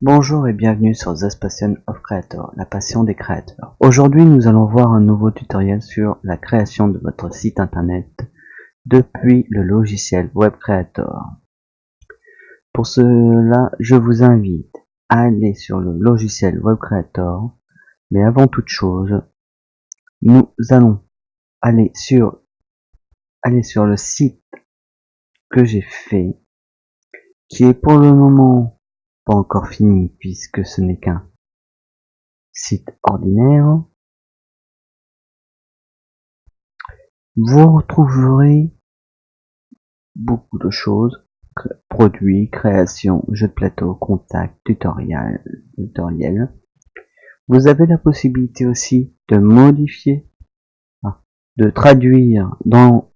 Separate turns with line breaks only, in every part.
Bonjour et bienvenue sur The Passion of Creator, la passion des créateurs. Aujourd'hui, nous allons voir un nouveau tutoriel sur la création de votre site internet depuis le logiciel Web Creator. Pour cela, je vous invite à aller sur le logiciel Web Creator, mais avant toute chose, nous allons aller sur le site que j'ai fait, qui est pour le moment pas encore fini puisque ce n'est qu'un site ordinaire. Vous retrouverez beaucoup de choses, produits, création, jeux de plateau, contacts, tutoriels. Vous avez la possibilité aussi de modifier, de traduire dans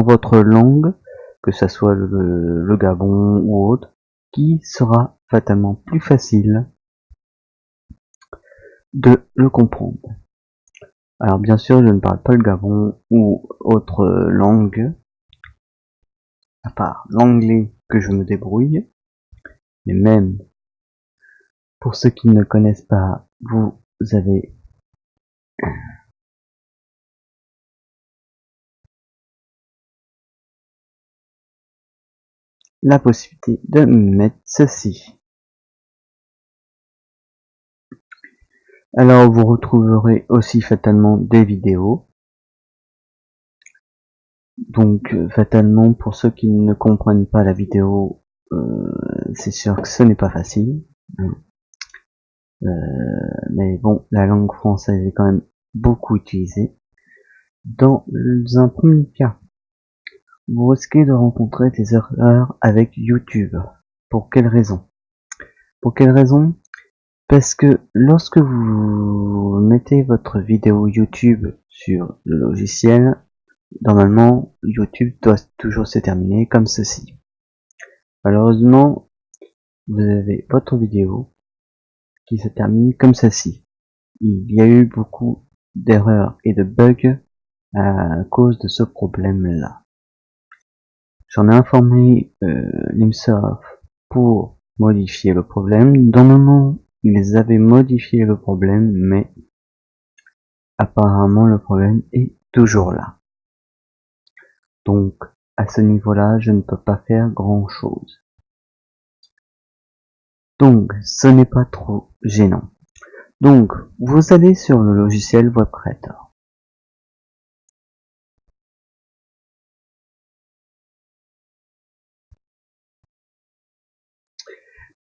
votre langue, que ce soit le Gabon ou autre, qui sera fatalement plus facile de le comprendre. Alors bien sûr, je ne parle pas le Gabon ou autre langue, à part l'anglais que je me débrouille, mais même pour ceux qui ne connaissent pas, vous avez la possibilité de mettre ceci. Alors vous retrouverez aussi fatalement des vidéos. Donc fatalement, pour ceux qui ne comprennent pas la vidéo, c'est sûr que ce n'est pas facile. Mais bon, la langue française est quand même beaucoup utilisée. Dans un premier cas, vous risquez de rencontrer des erreurs avec YouTube. Pour quelle raison? Parce que lorsque vous mettez votre vidéo YouTube sur le logiciel, normalement YouTube doit toujours se terminer comme ceci. Malheureusement, vous avez votre vidéo qui se termine comme ceci. Il y a eu beaucoup d'erreurs et de bugs à cause de ce problème-là. J'en ai informé l'IMSORF pour modifier le problème. Dans le moment, ils avaient modifié le problème, mais apparemment le problème est toujours là. Donc, à ce niveau-là, je ne peux pas faire grand-chose. Donc, ce n'est pas trop gênant. Donc, vous allez sur le logiciel Web Creator.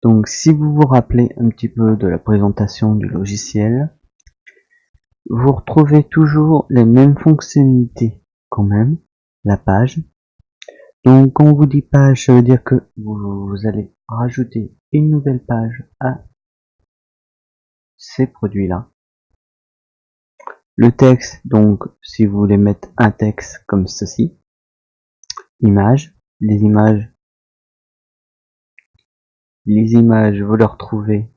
Donc, si vous vous rappelez un petit peu de la présentation du logiciel, vous retrouvez toujours les mêmes fonctionnalités quand même, la page. Donc quand on vous dit page, ça veut dire que vous allez rajouter une nouvelle page à ces produits-là. Le texte, donc si vous voulez mettre un texte comme ceci, images, les images vous les retrouvez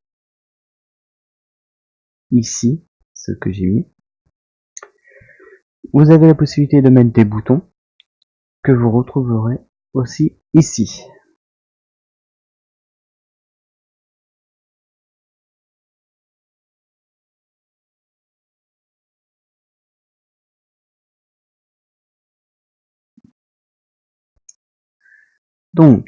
ici, ce que j'ai mis. Vous avez la possibilité de mettre des boutons que vous retrouverez aussi ici. Donc,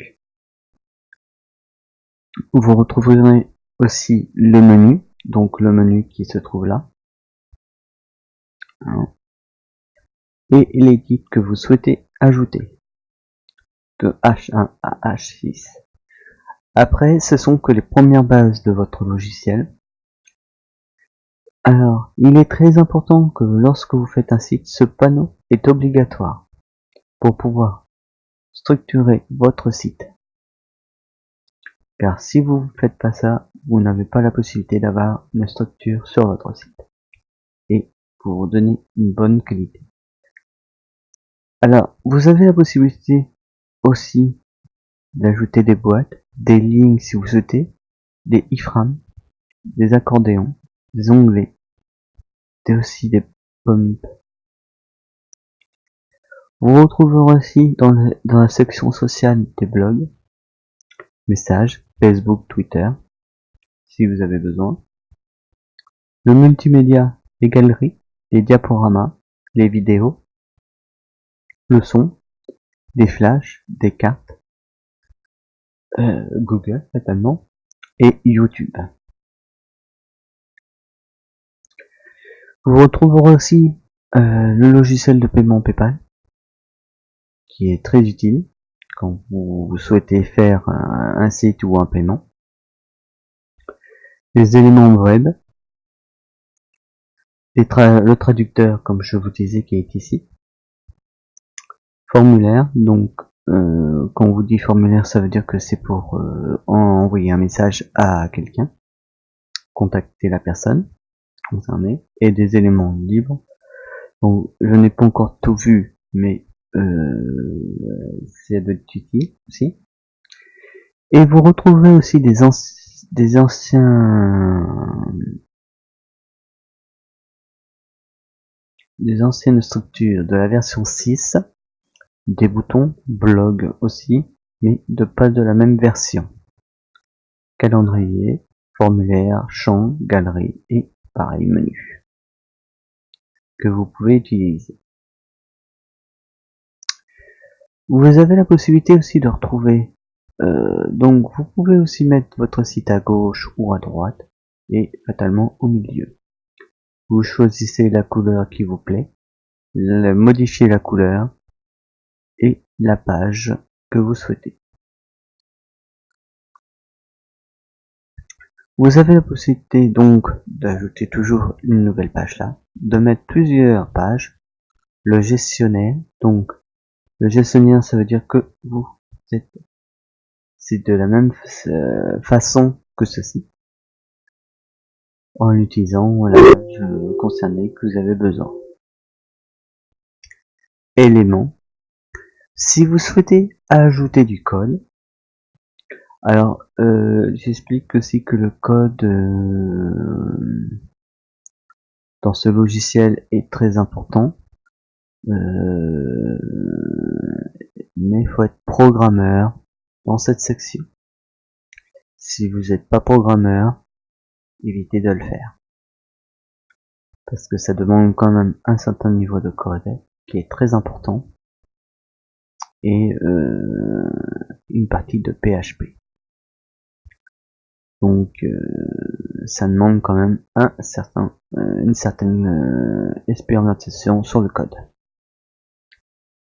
vous retrouverez aussi le menu, donc le menu qui se trouve là, et les titres que vous souhaitez ajouter, de H1 à H6. Après, ce sont que les premières bases de votre logiciel. Alors, il est très important que lorsque vous faites un site, ce panneau est obligatoire pour pouvoir structurer votre site. Car si vous ne faites pas ça, vous n'avez pas la possibilité d'avoir une structure sur votre site et pour vous donner une bonne qualité. Alors, vous avez la possibilité aussi d'ajouter des boîtes, des lignes si vous souhaitez, des iframes, des accordéons, des onglets, et aussi des pumps. Vous retrouverez aussi dans la section sociale des blogs, messages, Facebook, Twitter. si vous avez besoin. Le multimédia, les galeries, les diaporamas, les vidéos, le son, des flashs, des cartes, Google fatalement, et YouTube. Vous retrouverez aussi le logiciel de paiement PayPal, qui est très utile quand vous souhaitez faire un site ou un paiement. Les éléments web, le traducteur comme je vous disais qui est ici. Formulaire, donc quand on vous dit formulaire, ça veut dire que c'est pour envoyer un message à quelqu'un, contacter la personne concernée, et des éléments libres. Donc je n'ai pas encore tout vu, mais c'est utile aussi. Et vous retrouverez aussi des anciennes structures de la version 6, des boutons blog aussi, mais pas de la même version. Calendrier, formulaire, champ, galerie et pareil menu que vous pouvez utiliser. Vous avez la possibilité aussi de retrouver, donc vous pouvez aussi mettre votre site à gauche ou à droite et fatalement au milieu. Vous choisissez la couleur qui vous plaît, modifiez la couleur et la page que vous souhaitez. Vous avez la possibilité donc d'ajouter toujours une nouvelle page là, de mettre plusieurs pages, le gestionnaire, donc le gestionnaire ça veut dire que c'est de la même façon que ceci, en utilisant la page concernée que vous avez besoin. Éléments. Si vous souhaitez ajouter du code, alors j'explique aussi que le code dans ce logiciel est très important, mais il faut être programmeur dans cette section. Si vous n'êtes pas programmeur, évitez de le faire, parce que ça demande quand même un certain niveau de code qui est très important, et une partie de PHP. Donc ça demande quand même une certaine expérimentation sur le code,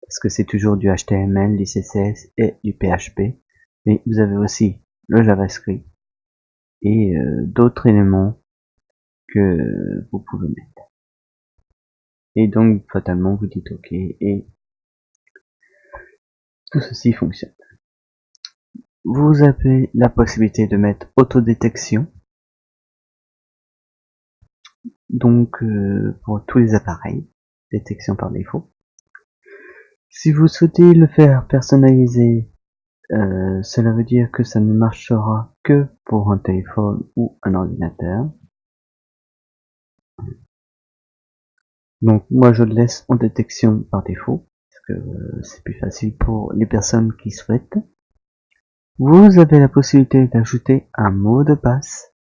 parce que c'est toujours du HTML, du CSS et du PHP, mais vous avez aussi le JavaScript et d'autres éléments que vous pouvez mettre. Et donc fatalement vous dites OK et tout ceci fonctionne. Vous avez la possibilité de mettre autodétection, donc pour tous les appareils, détection par défaut. Si vous souhaitez le faire personnaliser, cela veut dire que ça ne marchera que pour un téléphone ou un ordinateur. Donc moi je le laisse en détection par défaut, parce que c'est plus facile pour les personnes qui souhaitent. Vous avez la possibilité d'ajouter un mot de passe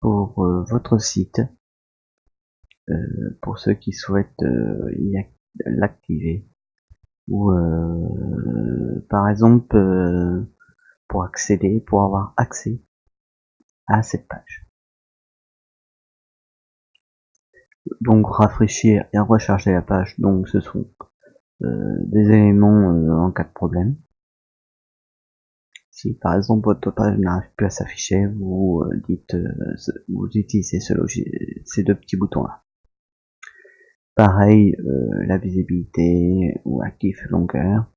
pour votre site, pour ceux qui souhaitent l'activer, ou par exemple pour avoir accès à cette page. Donc rafraîchir et recharger la page, donc ce sont des éléments en cas de problème. Si par exemple votre page n'arrive plus à s'afficher, vous vous utilisez ces deux petits boutons là. Pareil, la visibilité ou actif longueur.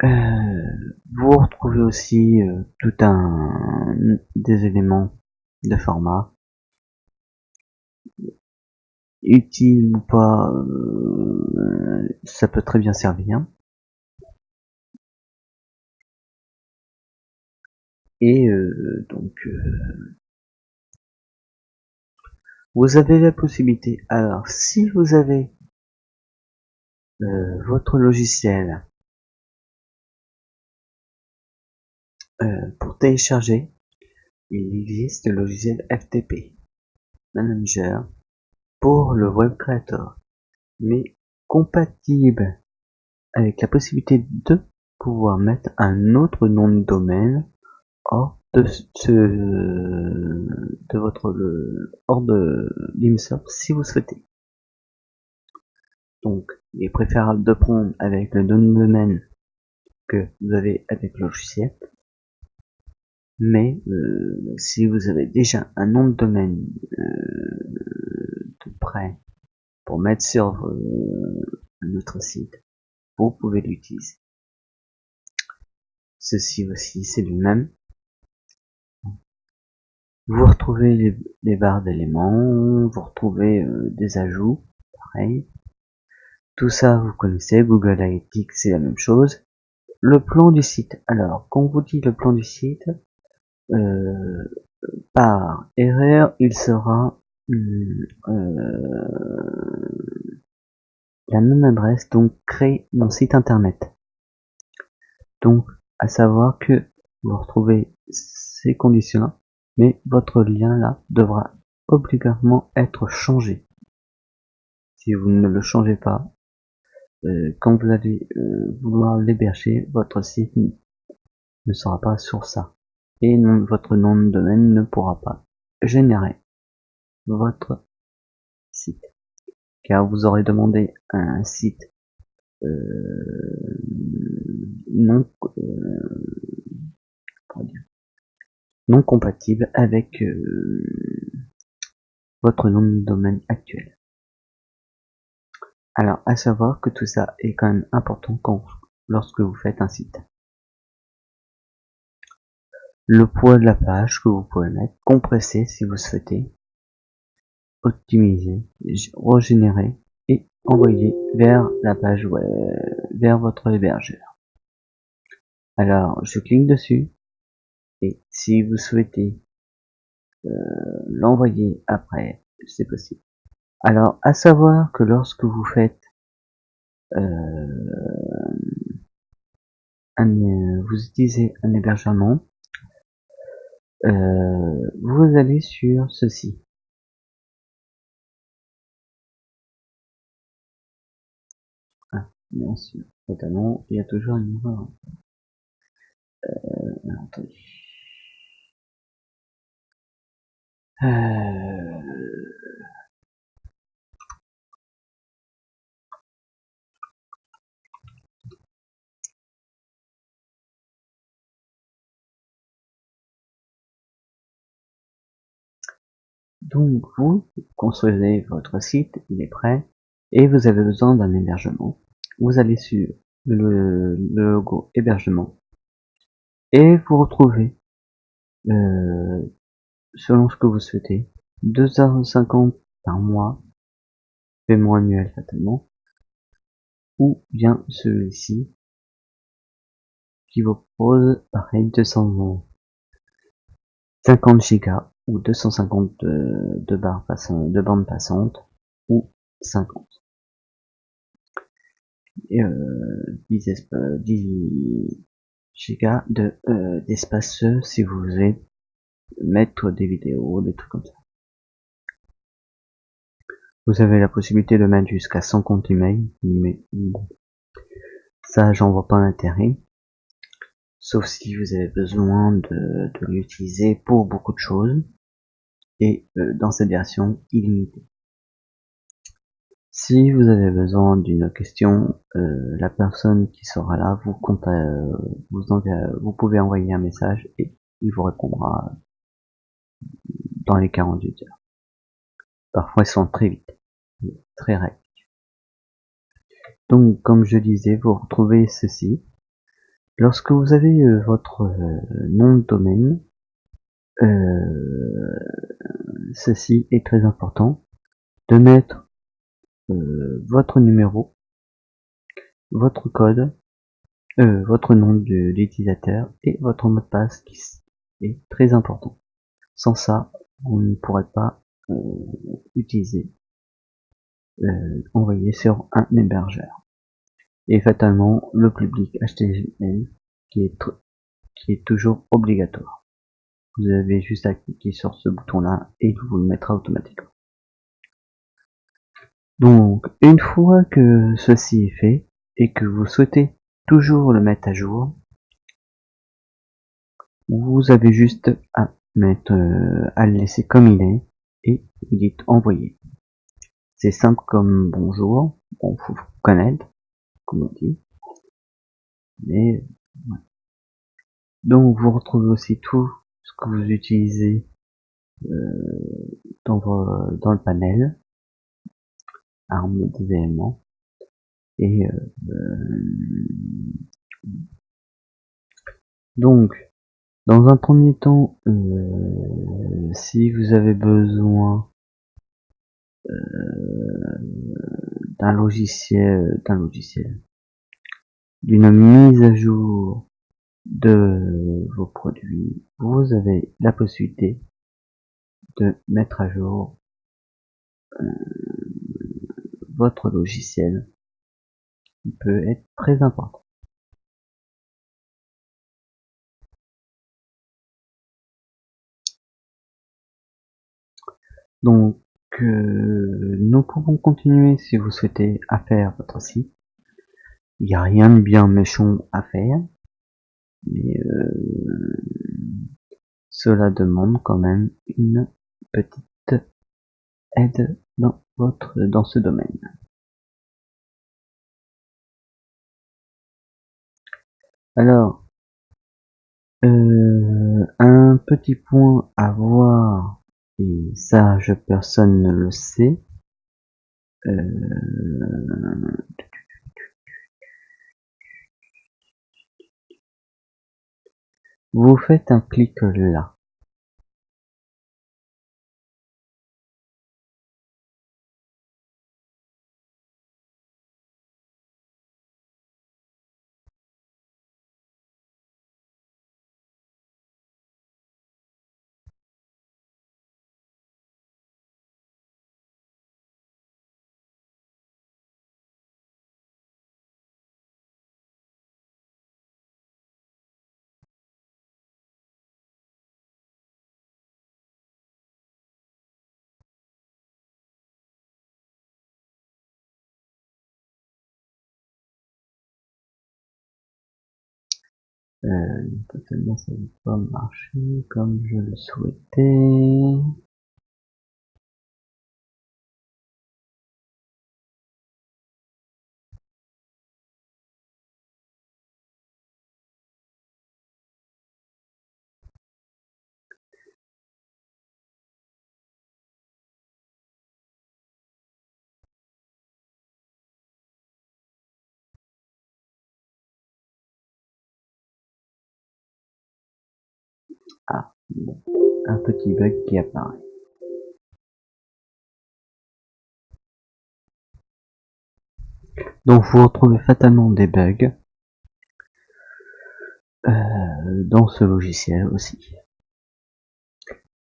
Vous retrouvez aussi des éléments de format, utile ou pas, ça peut très bien servir. Et donc vous avez la possibilité, alors si vous avez votre logiciel pour télécharger, il existe le logiciel FTP Manager pour le Web Creator, mais compatible avec la possibilité de pouvoir mettre un autre nom de domaine hors de l'IMSOP si vous souhaitez. Donc, il est préférable de prendre avec le nom de domaine que vous avez avec le logiciel. Mais si vous avez déjà un nom de domaine de prêt pour mettre sur notre site, vous pouvez l'utiliser. Ceci aussi, c'est le même. Vous retrouvez les barres d'éléments, vous retrouvez des ajouts, pareil. Tout ça, vous connaissez, Google Analytics, c'est la même chose. Le plan du site. Alors, quand on vous dit le plan du site, par erreur, il sera la même adresse, donc créer mon site internet. Donc, à savoir que vous retrouvez ces conditions-là, mais votre lien là devra obligatoirement être changé. Si vous ne le changez pas, quand vous allez vouloir l'héberger, votre site ne sera pas sur ça. Et votre nom de domaine ne pourra pas générer votre site. Car vous aurez demandé un site non compatible avec votre nom de domaine actuel. Alors, à savoir que tout ça est quand même important lorsque vous faites un site. Le poids de la page que vous pouvez mettre, compresser si vous souhaitez, optimiser, régénérer et envoyer vers la page web, vers votre hébergeur. Alors, je clique dessus et si vous souhaitez l'envoyer après, c'est possible. Alors, à savoir que lorsque vous faites vous utilisez un hébergement, vous allez sur ceci. Ah, bien sûr, notamment, il y a toujours une erreur. Attendez. Donc vous construisez votre site, il est prêt, et vous avez besoin d'un hébergement. Vous allez sur le logo hébergement, et vous retrouvez, selon ce que vous souhaitez, 2,50 € par mois, paiement annuel fatalement, ou bien celui-ci, qui vous propose pareil 250 Go ou 250 de bandes passantes ou 50 et 10 gigas d'espace si vous voulez mettre des vidéos, des trucs comme ça. Vous avez la possibilité de mettre jusqu'à 100 comptes email, mais bon, ça j'en vois pas l'intérêt. Sauf si vous avez besoin de l'utiliser pour beaucoup de choses et dans cette version illimitée. Si vous avez besoin d'une question, la personne qui sera là vous pouvez envoyer un message et il vous répondra dans les 48 heures. Parfois ils sont très vite, très réactifs. Donc comme je disais, vous retrouvez ceci. Lorsque vous avez votre nom de domaine, ceci est très important de mettre votre numéro, votre code, votre nom d'utilisateur et votre mot de passe qui est très important. Sans ça, on ne pourrait pas utiliser, envoyer sur un hébergeur. Et fatalement, le public HTML qui est toujours obligatoire. vous avez juste à cliquer sur ce bouton là et il vous le mettra automatiquement. Donc une fois que ceci est fait et que vous souhaitez toujours le mettre à jour, vous avez juste à à le laisser comme il est et vous dites envoyer. C'est simple comme bonjour, bon faut connaître comme on dit, mais ouais. Donc vous retrouvez aussi tout ce que vous utilisez dans le panel, armes des éléments et donc dans un premier temps, si vous avez besoin d'une mise à jour de vos produits, vous avez la possibilité de mettre à jour votre logiciel, qui peut être très important. Donc nous pouvons continuer si vous souhaitez à faire votre site. Il n'y a rien de bien méchant à faire, mais cela demande quand même une petite aide dans ce domaine. Alors, un petit point à voir, et ça personne ne le sait, vous faites un clic là. Totalement ça ne va pas marcher comme je le souhaitais. Ah, bon, un petit bug qui apparaît. Donc vous retrouvez fatalement des bugs dans ce logiciel aussi.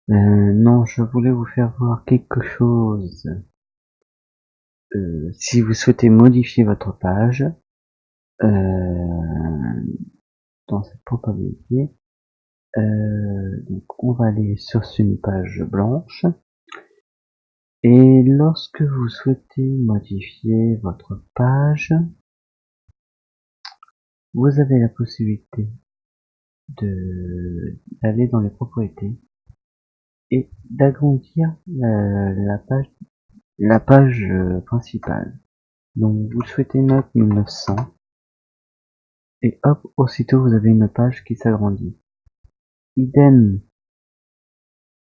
Non, je voulais vous faire voir quelque chose. Si vous souhaitez modifier votre page, dans cette probabilité, donc on va aller sur une page blanche. Et lorsque vous souhaitez modifier votre page, vous avez la possibilité d'aller dans les propriétés et d'agrandir la page principale. Donc vous souhaitez mettre 1900 et hop, aussitôt vous avez une page qui s'agrandit. Idem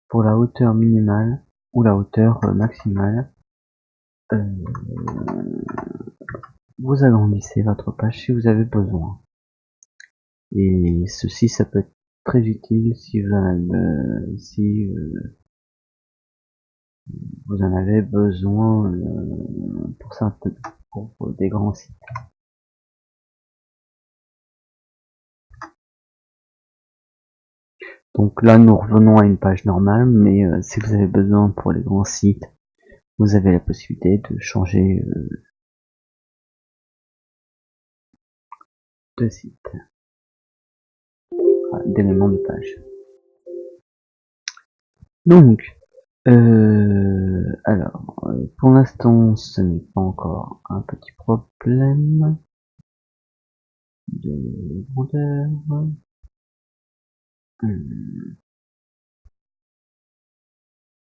pour la hauteur minimale ou la hauteur maximale. Vous agrandissez votre page si vous avez besoin. Et ceci, ça peut être très utile si vous en avez besoin pour des grands sites. Donc là, nous revenons à une page normale, mais si vous avez besoin pour les grands sites, vous avez la possibilité de changer de site, d'éléments de page. Donc, alors, pour l'instant, ce n'est pas encore un petit problème de grandeur.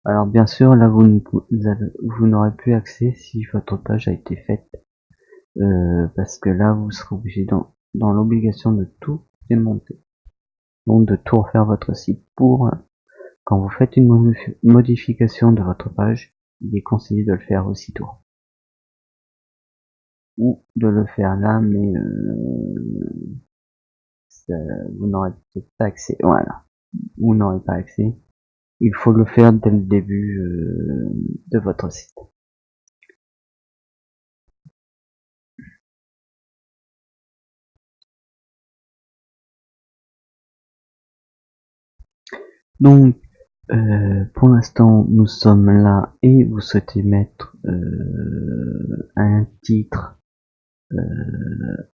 Alors bien sûr, là vous n'aurez plus accès si votre page a été faite, parce que là vous serez obligé dans l'obligation de tout démonter, donc de tout refaire votre site. Pour quand vous faites une modification de votre page, il est conseillé de le faire aussitôt, ou de le faire là, mais vous n'aurez peut-être pas accès. Voilà, vous n'aurez pas accès. Il faut le faire dès le début de votre site. Donc, pour l'instant, nous sommes là et vous souhaitez mettre un titre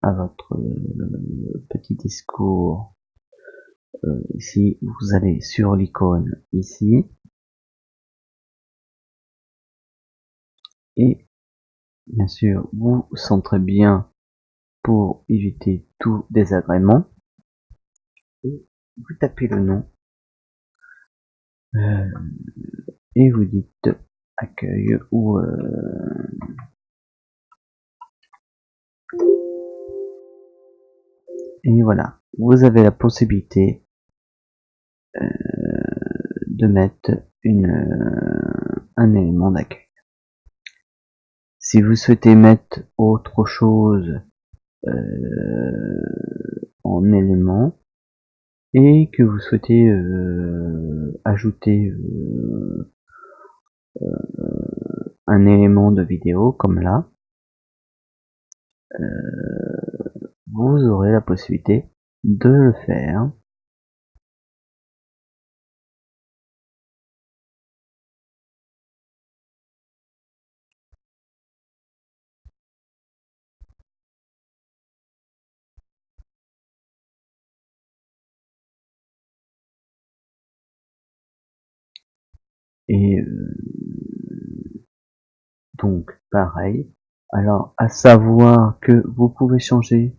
à votre petit discours. Ici, vous allez sur l'icône ici et bien sûr, vous centrez bien pour éviter tout désagrément et vous tapez le nom et vous dites accueil ou et voilà, vous avez la possibilité de mettre un élément d'accueil. Si vous souhaitez mettre autre chose en élément et que vous souhaitez ajouter un élément de vidéo comme là, vous aurez la possibilité de le faire. Et donc pareil. Alors à savoir que vous pouvez changer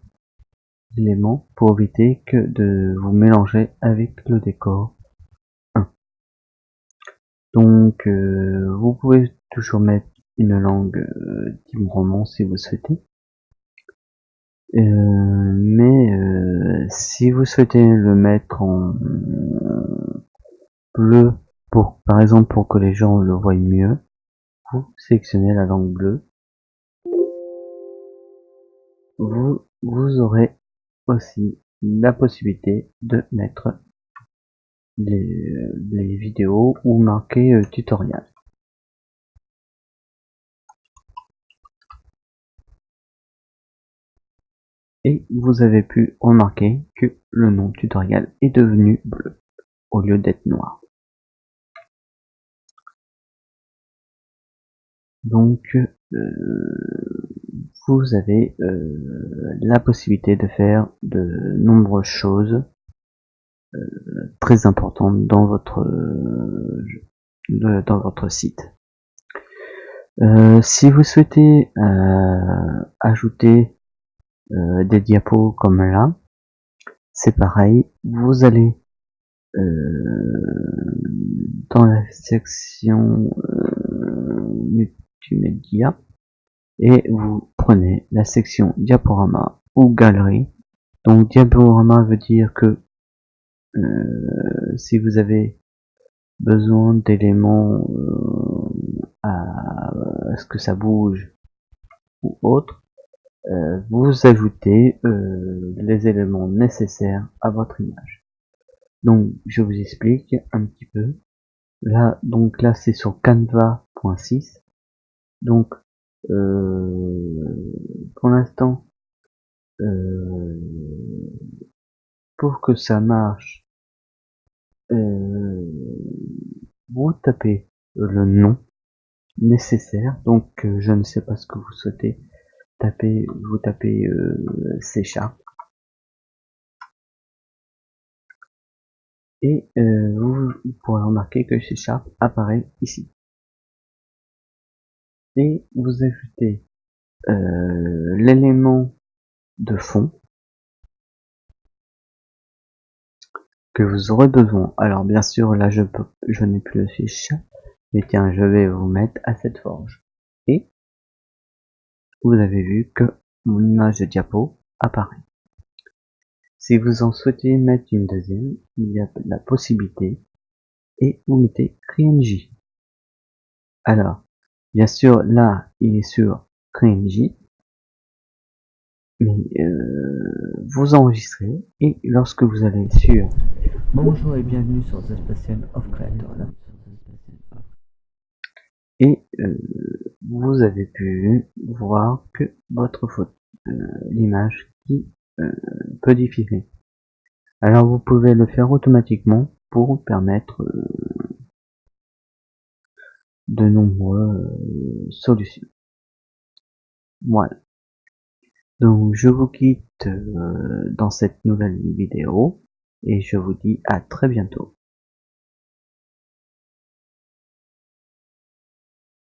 l'élément pour éviter que de vous mélanger avec le décor 1. Donc vous pouvez toujours mettre une langue type roman si vous souhaitez. Mais si vous souhaitez le mettre en bleu, par exemple pour que les gens le voient mieux, vous sélectionnez la langue bleue. Vous aurez aussi la possibilité de mettre les vidéos ou marquer tutoriel. Et vous avez pu remarquer que le nom tutoriel est devenu bleu au lieu d'être noir. Donc vous avez la possibilité de faire de nombreuses choses très importantes dans votre site. Si vous souhaitez ajouter des diapos comme là, c'est pareil, vous allez dans la section multimédia et vous prenez la section diaporama ou galerie. Donc diaporama veut dire que si vous avez besoin d'éléments à ce que ça bouge ou autre, vous ajoutez les éléments nécessaires à votre image. Donc je vous explique un petit peu. Là, donc là c'est sur canva.6. Donc pour l'instant, pour que ça marche, vous tapez le nom nécessaire. Donc je ne sais pas ce que vous souhaitez taper. Vous tapez C# Et vous pourrez remarquer que C# apparaît ici. Et vous ajoutez l'élément de fond que vous aurez besoin. Alors bien sûr là je n'ai plus le C#, mais tiens, je vais vous mettre Asset Forge. Et vous avez vu que mon image de diapo apparaît. Si vous en souhaitez mettre une deuxième, il y a la possibilité et vous mettez CreateNG. Alors, bien sûr, là, il est sur CreateNG, mais vous enregistrez et lorsque vous allez sur Bonjour et bienvenue sur The Spatial of Creator là. Et vous avez pu voir que votre photo, l'image qui peut diffuser. Alors vous pouvez le faire automatiquement pour permettre de nombreuses solutions. Voilà. Donc je vous quitte dans cette nouvelle vidéo et je vous dis à très bientôt.